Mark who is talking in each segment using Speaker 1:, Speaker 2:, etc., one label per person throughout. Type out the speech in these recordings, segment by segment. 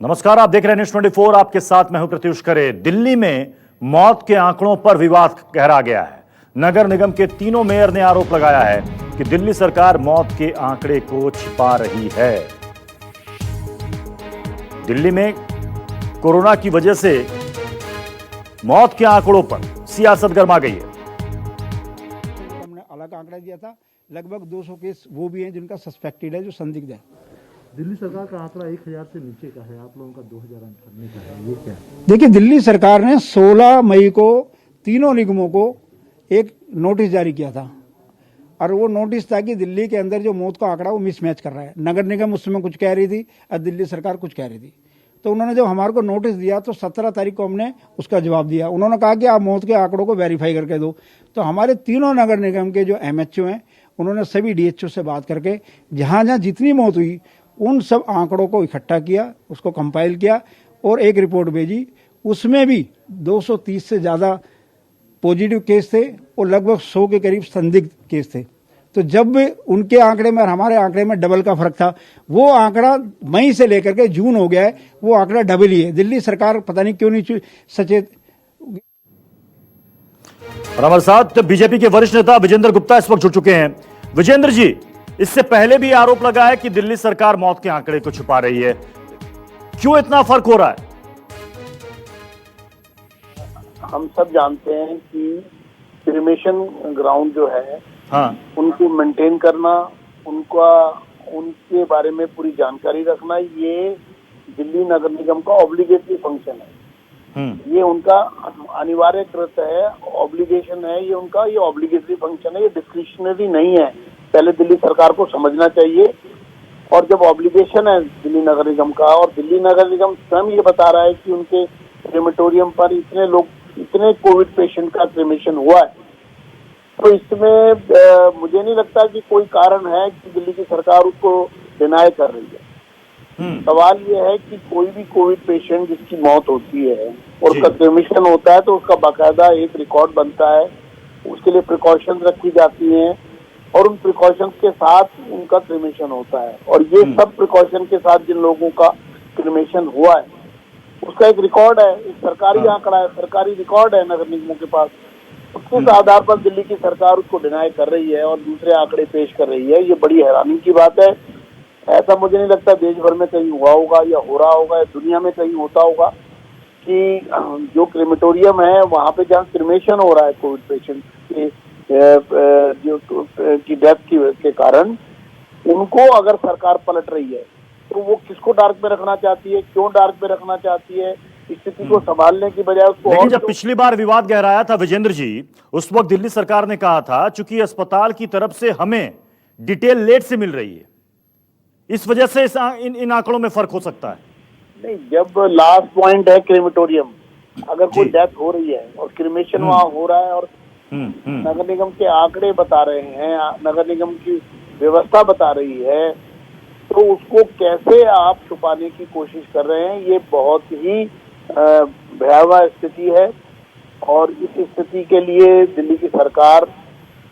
Speaker 1: नमस्कार, आप देख रहे हैं न्यूज़ 24। आपके साथ मैं हूं प्रत्युष खरे। दिल्ली में मौत के आंकड़ों पर विवाद गहरा गया है। नगर निगम के तीनों मेयर ने आरोप लगाया है कि दिल्ली सरकार मौत के आंकड़े को छिपा रही है। दिल्ली में कोरोना की वजह से मौत के आंकड़ों पर सियासत गर्मा गई है।
Speaker 2: हमने अलग आंकड़ा दिया था, लगभग 200 केस वो भी हैं जिनका सस्पेक्टेड है, जो संदिग्ध है।
Speaker 3: दिल्ली सरकार का आंकड़ा 1000 से नीचे का है, आप लोगों का 2098 का है, ये क्या है?
Speaker 2: देखिए, दिल्ली सरकार ने 16 मई को तीनों निगमों को एक नोटिस जारी किया था, और वो नोटिस था कि दिल्ली के अंदर जो मौत का आंकड़ा वो मिसमैच कर रहा है। नगर निगम उस समय कुछ कह रही थी और दिल्ली सरकार कुछ कह रही थी। तो उन्होंने जब हमारे को नोटिस दिया तो 17 तारीख को हमने उसका जवाब दिया। उन्होंने कहा कि आप मौत के आंकड़ों को वेरीफाई करके दो। तो हमारे तीनों नगर निगम के जो एमएचओ हैं, उन्होंने सभी डीएचओ से बात करके जहां जहां जितनी मौत हुई उन सब आंकड़ों को इकट्ठा किया, उसको कंपाइल किया और एक रिपोर्ट भेजी। उसमें भी 230 से ज़्यादा पॉजिटिव केस थे और लगभग 100 के करीब संदिग्ध केस थे। तो जब उनके आंकड़े में और हमारे आंकड़े में डबल का फर्क था, वो आंकड़ा मई से लेकर के जून हो गया है, वो आंकड़ा डबल ही है। दिल्ली सरकार पता नहीं क्यों नहीं सचेत।
Speaker 1: और हमारे साथ बीजेपी के वरिष्ठ नेता विजेंद्र गुप्ता इस वक्त जुड़ चुके हैं। विजेंद्र जी, इससे पहले भी आरोप लगा है कि दिल्ली सरकार मौत के आंकड़े को छुपा रही है। क्यों इतना फर्क हो रहा है?
Speaker 4: हम सब जानते हैं कि क्रिमेशन ग्राउंड जो है,
Speaker 1: हाँ,
Speaker 4: उनको मेंटेन करना, उनके बारे में पूरी जानकारी रखना, ये दिल्ली नगर निगम का ऑब्लिगेटरी फंक्शन है। ये उनका अनिवार्य कृत है, ऑब्लिगेशन है, ये उनका ये ऑब्लिगेटरी फंक्शन है, ये डिस्क्रिशनरी नहीं है। पहले दिल्ली सरकार को समझना चाहिए। और जब ऑब्लिगेशन है दिल्ली नगर निगम का, और दिल्ली नगर निगम स्वयं ये बता रहा है कि उनके क्रेमेटोरियम पर इतने कोविड पेशेंट का क्रेमेशन हुआ है, तो इसमें मुझे नहीं लगता कि कोई कारण है कि दिल्ली की सरकार उसको डिनाई कर रही है। सवाल ये है कि कोई भी कोविड पेशेंट जिसकी मौत होती है और उसका क्रेमेशन होता है, तो उसका बाकायदा एक रिकॉर्ड बनता है, उसके लिए प्रिकॉशंस रखी जाती हैं और उन प्रिकॉशंस के साथ उनका क्रेमेशन होता है। और ये सब प्रिकॉशन के साथ जिन लोगों का क्रेमेशन हुआ है, उसका एक रिकॉर्ड है, एक सरकारी आंकड़ा है, सरकारी रिकॉर्ड है नगर निगमों के पास। उसके आधार पर दिल्ली की सरकार उसको डिनाई कर रही है और दूसरे आंकड़े पेश कर रही है। ये बड़ी हैरानी की बात है। ऐसा मुझे नहीं लगता देश भर में कहीं हुआ होगा या हो रहा होगा या दुनिया में कहीं होता होगा कि जो क्रेमेटोरियम है वहां पे जहाँ क्रिमेशन हो रहा है कोविड पेशेंट की डेथ के कारण, उनको अगर सरकार पलट रही है तो वो किसको डार्क में रखना चाहती है, क्यों डार्क में रखना चाहती है? स्थिति को संभालने की बजाय उसको।
Speaker 1: लेकिन जब पिछली बार विवाद गहराया था विजेंद्र जी, उस वक्त दिल्ली सरकार ने कहा था चूंकि अस्पताल की तरफ से हमें डिटेल लेट से मिल रही है, इस वजह से इन आंकड़ों में फर्क हो सकता है।
Speaker 4: नहीं, जब लास्ट पॉइंट है क्रेमेटोरियम, अगर कोई डेथ हो रही है और क्रिमेशन वहाँ हो रहा है और नगर निगम के आंकड़े बता रहे हैं, नगर निगम की व्यवस्था बता रही है, तो उसको कैसे आप छुपाने की कोशिश कर रहे हैं? ये बहुत ही भयावह स्थिति है। और इस स्थिति के लिए दिल्ली की सरकार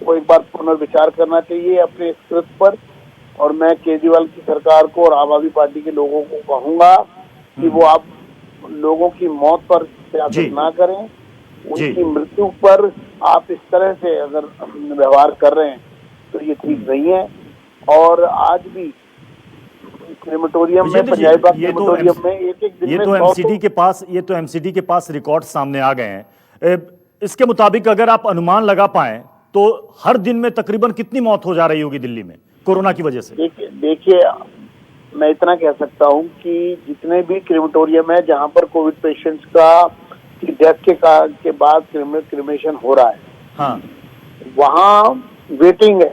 Speaker 4: को एक बार पुनर्विचार करना चाहिए अपने स्क्रिप्ट पर। और मैं केजरीवाल की सरकार को और आम आदमी पार्टी के लोगों को कहूंगा कि वो आप लोगों की मौत पर सियासत ना करें, उनकी मृत्यु पर आप इस तरह से अगर व्यवहार कर रहे हैं तो ये ठीक नहीं है। और आज भी क्रेमेटोरियम में, पंजाब क्रेमेटोरियम में एक दिन
Speaker 1: ये तो एमसीडी के पास रिकॉर्ड सामने आ गए हैं। इसके मुताबिक अगर आप अनुमान लगा पाएं तो हर दिन में तकरीबन कितनी मौत हो जा रही होगी दिल्ली में कोरोना की वजह से?
Speaker 4: देखिए, मैं इतना कह सकता हूं कि जितने भी क्रेमेटोरियम है जहां पर कोविड पेशेंट्स की डेथ के बाद क्रिमेशन हो रहा है, हाँ, वहां वेटिंग है।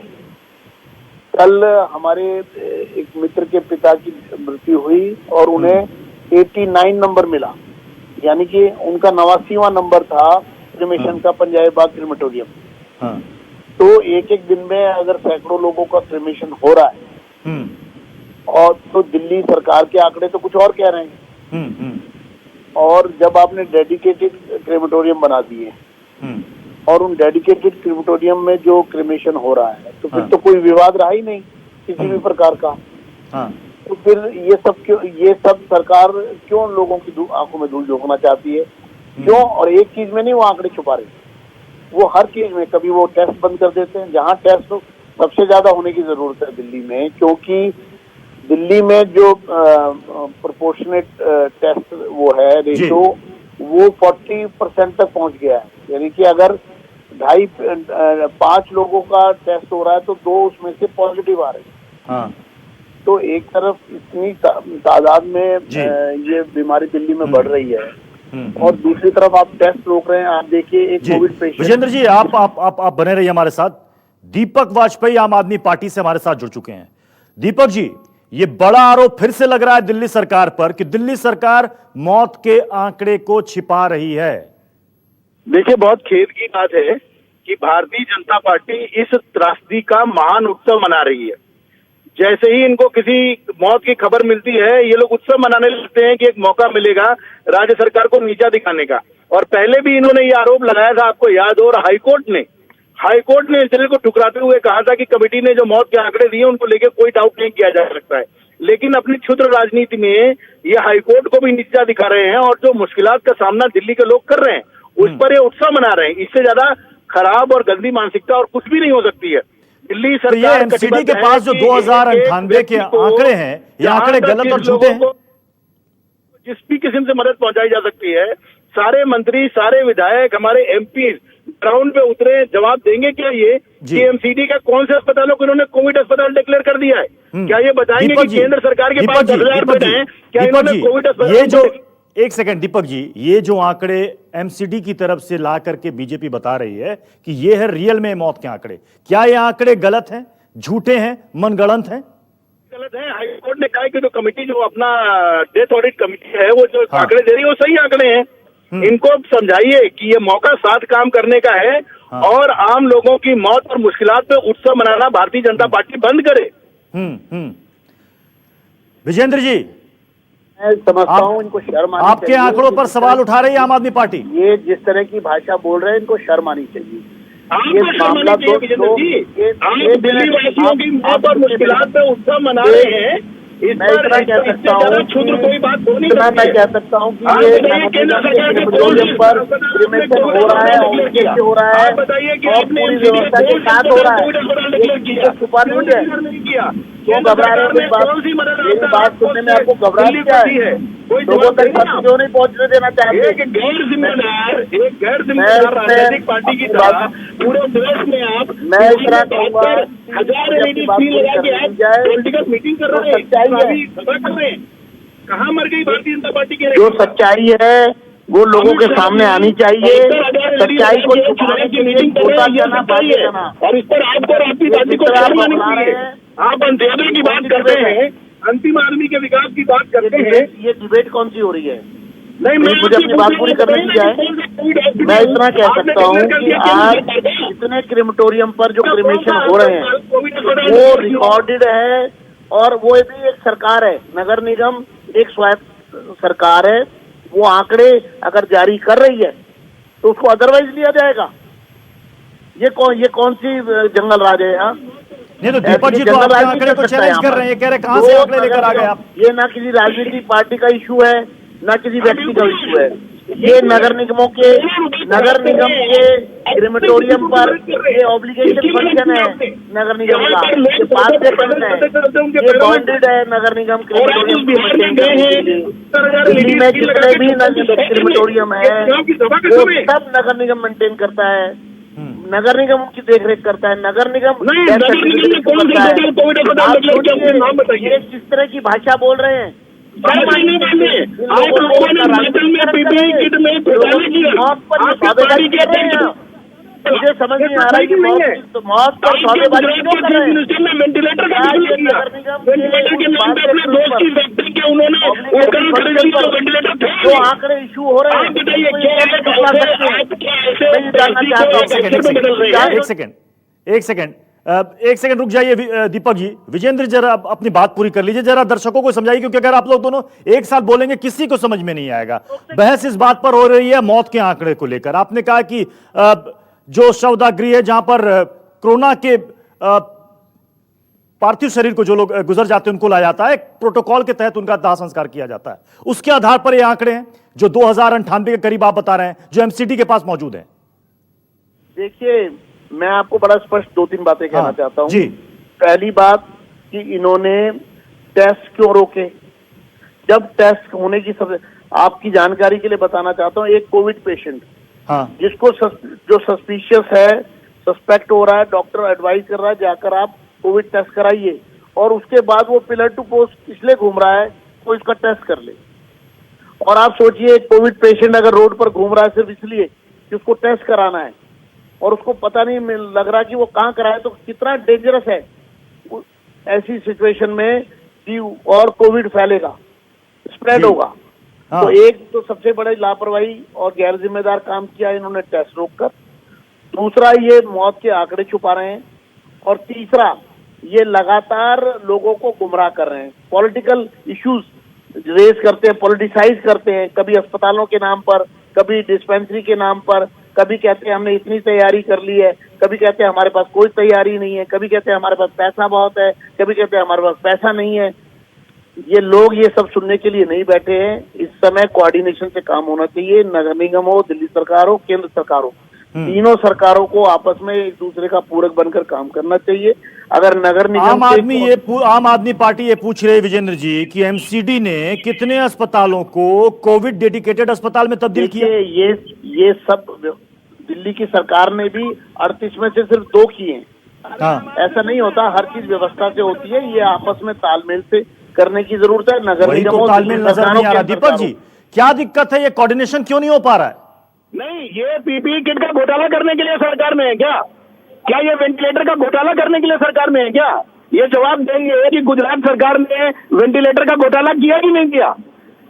Speaker 4: कल हमारे एक मित्र के पिता की मृत्यु हुई और उन्हें 89 नंबर मिला, यानी कि उनका 89वां नंबर था क्रिमेशन का पंजाब बाग क्रेमेटोरियम। हाँ। तो एक दिन में अगर सैकड़ों लोगों का क्रिमेशन हो रहा है, और तो दिल्ली सरकार के आंकड़े तो कुछ और कह रहे हैं। और जब आपने डेडिकेटेड क्रेमेटोरियम बना दिए और उन डेडिकेटेड क्रेमेटोरियम में जो क्रिमेशन हो रहा है, तो फिर तो कोई विवाद रहा ही नहीं किसी भी प्रकार का। तो फिर ये सब सरकार क्यों लोगों की आंखों में धूल झोंकना चाहती है? क्यों? और एक चीज में नहीं वो आंकड़े छुपा रही, वो हर चीज में। कभी वो टेस्ट बंद कर देते हैं, जहां टेस्ट सबसे ज्यादा होने की जरूरत है दिल्ली में, क्योंकि दिल्ली में जो प्रोपोर्शनेट टेस्ट वो है रेशो, वो 40% तक पहुंच गया है। यानी कि अगर 5 लोगों का टेस्ट हो रहा है तो 2 उसमें से पॉजिटिव आ रहे हैं।
Speaker 1: हाँ।
Speaker 4: तो एक तरफ इतनी तादाद में ये बीमारी दिल्ली में बढ़ रही है, और दूसरी तरफ आप टेस्ट रोक रहे हैं। आप देखिए एक कोविड पेशेंट।
Speaker 1: विजेंद्र जी, आप बने रहिए हमारे साथ। दीपक वाजपेयी आम आदमी पार्टी से हमारे साथ जुड़ चुके हैं। दीपक जी, ये बड़ा आरोप फिर से लग रहा है दिल्ली सरकार पर कि दिल्ली सरकार मौत के आंकड़े को छिपा रही है।
Speaker 5: देखिए, बहुत खेद की बात है कि भारतीय जनता पार्टी इस त्रासदी का महान उत्सव मना रही है। जैसे ही इनको किसी मौत की खबर मिलती है, ये लोग उत्सव मनाने लगते हैं कि एक मौका मिलेगा राज्य सरकार को नीचा दिखाने का। और पहले भी इन्होंने ये आरोप लगाया था, आपको याद हो, और हाईकोर्ट ने इस को ठुकराते हुए कहा था कि कमेटी ने जो मौत के आंकड़े दिए उनको लेकर कोई डाउट नहीं किया जा सकता है। लेकिन अपनी क्षुद्र राजनीति में ये हाईकोर्ट को भी नीचा दिखा रहे हैं, और जो मुश्किलात का सामना दिल्ली के लोग कर रहे हैं उस पर ये उत्सव मना रहे हैं। इससे ज्यादा खराब और गंदी मानसिकता और कुछ भी नहीं हो सकती है। दिल्ली सरकार,
Speaker 1: तो ये एमसीडी के पास जो 2098 के आंकड़े हैं, ये आंकड़े गलत और झूठे हैं।
Speaker 5: जिस भी किस्म से मदद पहुंचाई जा सकती है, सारे मंत्री, सारे विधायक, हमारे एमपी ग्राउंड पे उतरे, जवाब देंगे क्या ये कि एमसीडी का कौन से अस्पतालों को इन्होंने कोविड अस्पताल डिक्लेयर कर दिया है? क्या ये बताएंगे कि केंद्र सरकार के पास 10,000 बेड हैं, क्या इन्होंने कोविड अस्पताल?
Speaker 1: ये जो एक सेकंड दीपक जी, ये जो आंकड़े एमसीडी की तरफ से ला करके बीजेपी बता रही है कि ये है रियल में मौत के आंकड़े, क्या ये आंकड़े गलत हैं, झूठे हैं, मनगढ़ंत हैं?
Speaker 5: गलत है। हाईकोर्ट ने कहा कि जो कमेटी, जो अपना डेथ ऑडिट कमेटी है, वो जो आंकड़े दे रही है वो सही आंकड़े हैं। इनको समझाइए कि ये मौका साथ काम करने का है, और आम लोगों की मौत और मुश्किलात पे उत्सव मनाना भारतीय जनता पार्टी बंद करे।
Speaker 1: विजेंद्र जी,
Speaker 4: मैं समझता हूँ इनको शर्म आनी
Speaker 1: आपके
Speaker 4: चाहिए।
Speaker 1: आंकड़ों पर सवाल उठा रही है आम आदमी पार्टी।
Speaker 4: ये जिस तरह की भाषा बोल रहे हैं, इनको शर्म आनी चाहिए।
Speaker 5: ये मामला दिल्ली वासियों की मौत और मुश्किलात पे उत्सव मना रहे हैं।
Speaker 4: मैं इतना कह सकता हूँ,
Speaker 5: क्षुद्र कोई बात हो नहीं
Speaker 4: इतना मैं
Speaker 5: सकती।
Speaker 4: कह सकता हूँ कि ये पेट्रोलियम पर क्रिमिनेशन हो रहा है, हो रहा है, और पूरी व्यवस्था के साथ हो रहा है। ये चीजें छुपा नहीं है। क्यों घबरा रहे हैं? मेरी बात सुनने में आपको घबराहट क्या है? लोगों तक क्यों नहीं पहुंचने देना चाहते?
Speaker 5: एक गैर जिम्मेदार राजनीतिक पार्टी की तरह पूरे देश में आप,
Speaker 4: मैं इतना कहूंगा,
Speaker 5: हजार एलईडी स्क्रीन लगा के आप पॉलिटिकल मीटिंग कर रहे हैं। कहाँ मर गई भारतीय जनता पार्टी की?
Speaker 4: जो सच्चाई है वो लोगों के सामने आनी चाहिए। सच्चाई को छुपाने की मीटिंग होता जाना, बातें करना,
Speaker 5: और इस पर आपको और आपकी पार्टी को शर्म आनी चाहिए। आप अंत्योदय की बात करते हैं, अंतिम आदमी के विकास की बात करते हैं।
Speaker 4: ये डिबेट कौन सी हो रही है?
Speaker 5: नहीं,
Speaker 4: मुझे अपनी बात पूरी करने दी जाए। मैं इतना कह सकता हूँ कि आज जितने क्रिमेटोरियम पर जो क्रिमेशन हो रहे हैं वो रिकॉर्डेड है, और वो भी एक सरकार है, नगर निगम एक स्वायत्त सरकार है। वो आंकड़े अगर जारी कर रही है तो उसको अदरवाइज लिया जाएगा। ये कौन सी जंगल राज है यहाँ?
Speaker 1: नहीं तो दीपक जी तो आपके आंकड़े को चैलेंज कर रहे हैं, कह रहे हैं कहां से आंकड़े लेकर आ गए आप?
Speaker 4: ये ना किसी राजनीतिक पार्टी का इशू है, ना किसी व्यक्ति का इशू है। ये नगर निगम के क्रिमेटोरियम पर ये ऑब्लिगेशन फंक्शन है नगर निगम का, ये बात से फंक्शन है, ये बॉन्डेड है नगर निगम क्रिमेटोरियम दिल्ली में जितने भी क्रिमेटोरियम है वो सब नगर निगम मेंटेन करता है, नगर निगम की देखरेख करता है, नगर निगम ये जिस तरह की भाषा बोल रहे हैं, मुझे समझ नहीं आ रहा है कि मौत पर सौदेबाजी क्यों कर रहे हैं?
Speaker 5: वेंटिलेटर का के नाम पे अपने दोस्त की फैक्ट्री के उन्होंने उपकरण खरीद लिए, जो वेंटिलेटर थे।
Speaker 4: जो आंकड़े इशू हो रहे हैं,
Speaker 5: बताइए क्या
Speaker 1: एक सेकंड रुक जाइए दीपक जी। विजेंद्र जरा अपनी बात पूरी कर लीजिए, जरा दर्शकों को समझाइए, क्योंकि अगर आप लोग दोनों एक साथ बोलेंगे किसी को समझ में नहीं आएगा। बहस इस बात पर हो रही है मौत के आंकड़े को लेकर। आपने कहा कि जो शवदाह गृह है जहां पर कोरोना के पार्थिव शरीर को जो लोग गुजर जाते हैं उनको लाया जाता है, एक प्रोटोकॉल के तहत उनका दाह संस्कार किया जाता है। उसके आधार पर ये आंकड़े हैं जो 2098 के करीब आप बता रहे हैं, जो एमसीडी के पास मौजूद है।
Speaker 4: देखिए, मैं आपको बड़ा स्पष्ट 2-3 बातें कहना चाहता हूँ
Speaker 1: जी।
Speaker 4: पहली बात कि इन्होंने टेस्ट क्यों रोके? जब टेस्ट होने की आपकी जानकारी के लिए बताना चाहता हूँ, एक कोविड पेशेंट जिसको जो सस्पिशियस है, सस्पेक्ट हो रहा है, डॉक्टर एडवाइस कर रहा है जाकर आप कोविड टेस्ट कराइए, और उसके बाद वो पिलर टू पोस्ट इसलिए घूम रहा है तो इसका टेस्ट कर ले। और आप सोचिए, कोविड पेशेंट अगर रोड पर घूम रहा है सिर्फ इसलिए कि उसको टेस्ट कराना है और उसको पता नहीं लग रहा कि वो कहाँ कराए, तो कितना डेंजरस है ऐसी सिचुएशन में कि और कोविड फैलेगा, स्प्रेड होगा। तो एक तो सबसे बड़ी लापरवाही और गैर जिम्मेदार काम किया इन्होंने टेस्ट रोककर। दूसरा, ये मौत के आंकड़े छुपा रहे हैं। और तीसरा, ये लगातार लोगों को गुमराह कर रहे हैं, पॉलिटिकल इश्यूज रेज करते हैं, पॉलिटिसाइज करते हैं, कभी अस्पतालों के नाम पर, कभी डिस्पेंसरी के नाम पर, कभी कहते हैं हमने इतनी तैयारी कर ली है, कभी कहते हैं हमारे पास कोई तैयारी नहीं है, कभी कहते हैं हमारे पास पैसा बहुत है, कभी कहते हैं हमारे पास पैसा नहीं है। ये लोग ये सब सुनने के लिए नहीं बैठे हैं। इस समय कोऑर्डिनेशन से काम होना चाहिए। नगर निगम हो, दिल्ली सरकार हो, केंद्र सरकार हो, तीनों सरकारों को आपस में एक दूसरे का पूरक बनकर काम करना चाहिए। अगर नगर निगम
Speaker 1: आम आदमी पार्टी ये पूछ रही है विजेंद्र जी कि एमसीडी ने कितने अस्पतालों को कोविड डेडिकेटेड अस्पताल में तब्दील किया?
Speaker 4: ये सब दिल्ली की सरकार ने भी 38 में से सिर्फ 2 किए हैं। ऐसा नहीं होता, हर चीज व्यवस्था से होती है, ये आपस में तालमेल से करने की जरूरत है। नगर निगम
Speaker 1: तो तालमेल नजर नहीं आ रहा। दीपक जी, क्या दिक्कत है? ये कोऑर्डिनेशन क्यों नहीं हो पा रहा है?
Speaker 5: नहीं, ये पीपीई किट का घोटाला करने के लिए सरकार में है क्या? क्या ये वेंटिलेटर का घोटाला करने के लिए सरकार में है क्या? ये जवाब देंगे कि गुजरात सरकार ने वेंटिलेटर का घोटाला किया कि नहीं किया?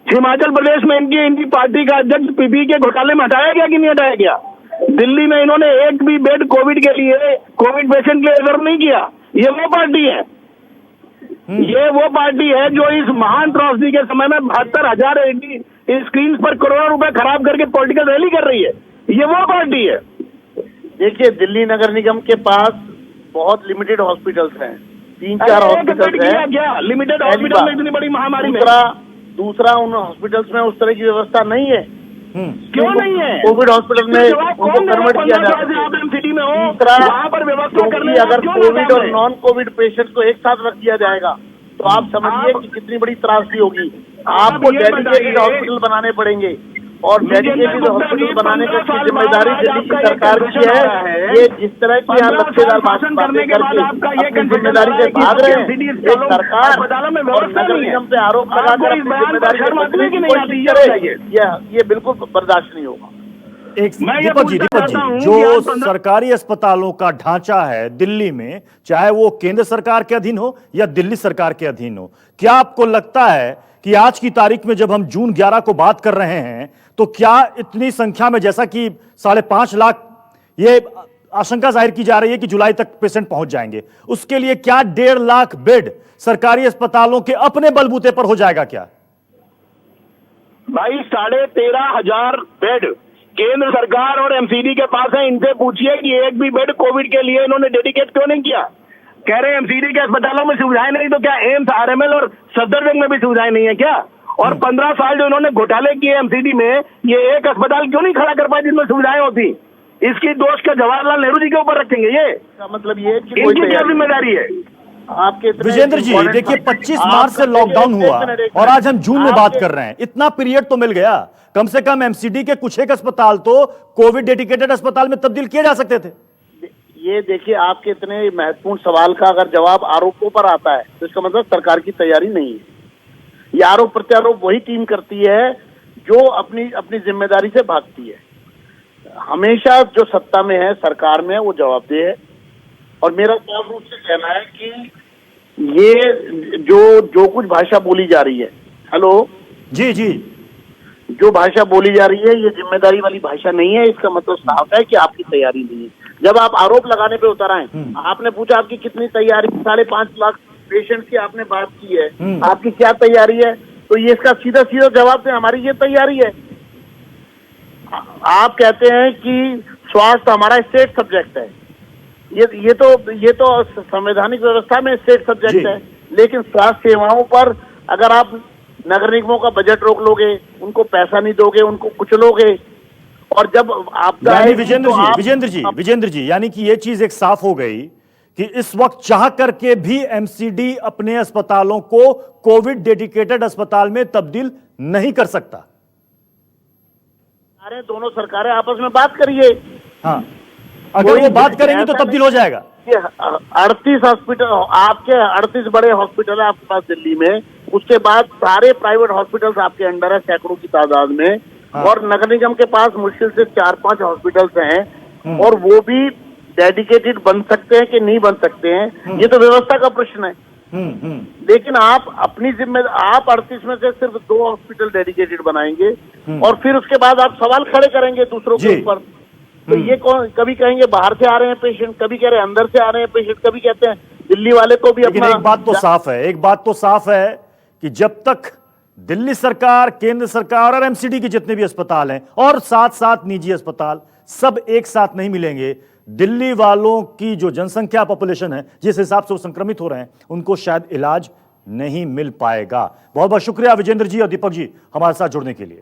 Speaker 5: हिमाचल प्रदेश में इनकी पार्टी का अध्यक्ष पीपीई के घोटाले में हटाया गया कि नहीं हटाया गया? दिल्ली में इन्होंने एक भी बेड कोविड के लिए, कोविड पेशेंट के लिए रिजर्व नहीं किया। ये वो पार्टी है, ये वो पार्टी है जो इस महान त्रॉसदी के समय में 72,000 स्क्रीन पर करोड़ों रुपए खराब करके पॉलिटिकल रैली कर रही है। ये वो पार्टी है।
Speaker 4: देखिए, दिल्ली नगर निगम के पास बहुत लिमिटेड हॉस्पिटल्स हैं, 3-4 हॉस्पिटल्स हैं।
Speaker 5: क्या लिमिटेड हॉस्पिटल में इतनी बड़ी महामारी में?
Speaker 4: दूसरा उन हॉस्पिटल्स में उस तरह की व्यवस्था नहीं है।
Speaker 5: क्यों नहीं है?
Speaker 4: कोविड हॉस्पिटल में उनको कन्वर्ट किया जाता है।
Speaker 5: वहाँ पर व्यवस्था करने
Speaker 4: अगर कोविड और नॉन कोविड पेशेंट को एक साथ रख दिया जाएगा तो आप समझिए कि कितनी बड़ी त्रासदी होगी। आपको डेडिकेटेड हॉस्पिटल बनाने पड़ेंगे, और डेडिकेटेड हॉस्पिटल बनाने की जिम्मेदारी दिल्ली की सरकार की है। ये जिस तरह की यहाँ लक्ष्यदार बातें करके अपनी जिम्मेदारी से भाग रहे हैं, एक सरकार और नगर निगम पे आरोप लगाकर अपनी जिम्मेदारी से बचने की कोशिश करे, ये बिल्कुल बर्दाश्त नहीं होगा।
Speaker 1: दीपक जी, जो सरकारी अस्पतालों का ढांचा है दिल्ली में, चाहे वो केंद्र सरकार के अधीन हो या दिल्ली सरकार के अधीन हो, क्या आपको लगता है कि आज की तारीख में जब हम जून 11 को बात कर रहे हैं तो क्या इतनी संख्या में, जैसा कि 5.5 लाख ये आशंका जाहिर की जा रही है कि जुलाई तक पेशेंट पहुंच जाएंगे, उसके लिए क्या 1.5 लाख बेड सरकारी अस्पतालों के अपने बलबूते पर हो जाएगा क्या?
Speaker 5: भाई 13,500 बेड केंद्र सरकार और एमसीडी के पास है। इनसे पूछिए कि एक भी बेड कोविड के लिए इन्होंने डेडिकेट क्यों नहीं किया। कह रहे हैं एमसीडी के अस्पतालों में सुविधाएं नहीं, तो क्या एम्स, आरएमएल और सफदरजंग में भी सुविधाएं नहीं है क्या? और 15 साल जो इन्होंने घोटाले किए एमसीडी में, ये एक अस्पताल क्यों नहीं खड़ा कर पाए जिसमें सुविधाएं होती? इसकी दोष का जवाहरलाल नेहरू जी के ऊपर रखेंगे? ये
Speaker 4: मतलब ये
Speaker 5: इनकी क्या जिम्मेदारी है?
Speaker 4: आपके
Speaker 1: विजेंद्र जी देखिए, 25 मार्च से लॉकडाउन हुआ और आज हम जून में बात कर रहे हैं। इतना पीरियड तो मिल गया, कम से कम एमसीडी के कुछ एक अस्पताल तो कोविड डेडिकेटेड अस्पताल में तब्दील किए जा सकते थे।
Speaker 4: ये देखिए, आपके इतने महत्वपूर्ण सवाल का अगर जवाब आरोपों पर आता है तो इसका मतलब सरकार की तैयारी नहीं है। ये आरोप प्रत्यारोप वही टीम करती है जो अपनी जिम्मेदारी से भागती है। हमेशा जो सत्ता में है, सरकार में है, वो जवाबदेह है। और मेरा साफ रूप से कहना है कि ये जो कुछ भाषा बोली जा रही है, हेलो
Speaker 1: जी जी,
Speaker 4: जो भाषा बोली जा रही है ये जिम्मेदारी वाली भाषा नहीं है। इसका मतलब साफ है कि आपकी तैयारी नहीं है। जब आप आरोप लगाने पे उतर आए, आपने पूछा आपकी कितनी तैयारी, 5.5 लाख पेशेंट की आपने बात की है, आपकी क्या तैयारी है, तो ये इसका सीधा सीधा जवाब है हमारी ये तैयारी है। आप कहते हैं कि स्वास्थ्य हमारा स्टेट सब्जेक्ट है, ये तो संवैधानिक व्यवस्था में स्टेट सब्जेक्ट
Speaker 1: जी।
Speaker 4: है, लेकिन स्वास्थ्य सेवाओं पर अगर आप नगर निगमों का बजट रोक लोगे, उनको पैसा नहीं दोगे, उनको कुचलोगे, और जब आपदा
Speaker 1: यानी
Speaker 4: आएगी
Speaker 1: विजेंद्र
Speaker 4: तो
Speaker 1: जी
Speaker 4: आप-
Speaker 1: विजेंद्र जी यानी कि ये चीज एक साफ हो गई कि इस वक्त चाह करके भी एमसीडी अपने अस्पतालों को कोविड डेडिकेटेड अस्पताल में तब्दील नहीं कर सकता।
Speaker 4: दोनों सरकारें आपस में बात करिए।
Speaker 1: हाँ, अगर वो बात करेंगे तो
Speaker 4: ऐसा
Speaker 1: तब्दील हो जाएगा।
Speaker 4: 38 हॉस्पिटल, आपके 38 बड़े हॉस्पिटल है आपके पास दिल्ली में, उसके बाद सारे प्राइवेट हॉस्पिटल्स आपके अंडर है सैकड़ों की तादाद में,
Speaker 1: हाँ।
Speaker 4: और नगर निगम के पास मुश्किल से 4-5 हॉस्पिटल्स हैं, और वो भी डेडिकेटेड बन सकते हैं कि नहीं बन सकते हैं, ये तो व्यवस्था का प्रश्न है। लेकिन आप अपनी आप 38 में से सिर्फ 2 हॉस्पिटल डेडिकेटेड बनाएंगे, और फिर उसके बाद आप सवाल खड़े करेंगे दूसरों के
Speaker 1: जी।
Speaker 4: ऊपर। तो ये कौन, कभी कहेंगे बाहर से आ रहे हैं पेशेंट, कभी कह रहे हैं अंदर से आ रहे हैं पेशेंट, कभी कहते हैं दिल्ली वाले को भी
Speaker 1: लेकिन
Speaker 4: अपना।
Speaker 1: एक बात तो साफ है कि जब तक दिल्ली सरकार, केंद्र सरकार और एमसीडी के जितने भी अस्पताल हैं और साथ साथ निजी अस्पताल सब एक साथ नहीं मिलेंगे, दिल्ली वालों की जो जनसंख्या पॉपुलेशन है जिस हिसाब से वो संक्रमित हो रहे हैं, उनको शायद इलाज नहीं मिल पाएगा। बहुत बहुत शुक्रिया विजेंद्र जी और दीपक जी हमारे साथ जुड़ने के लिए।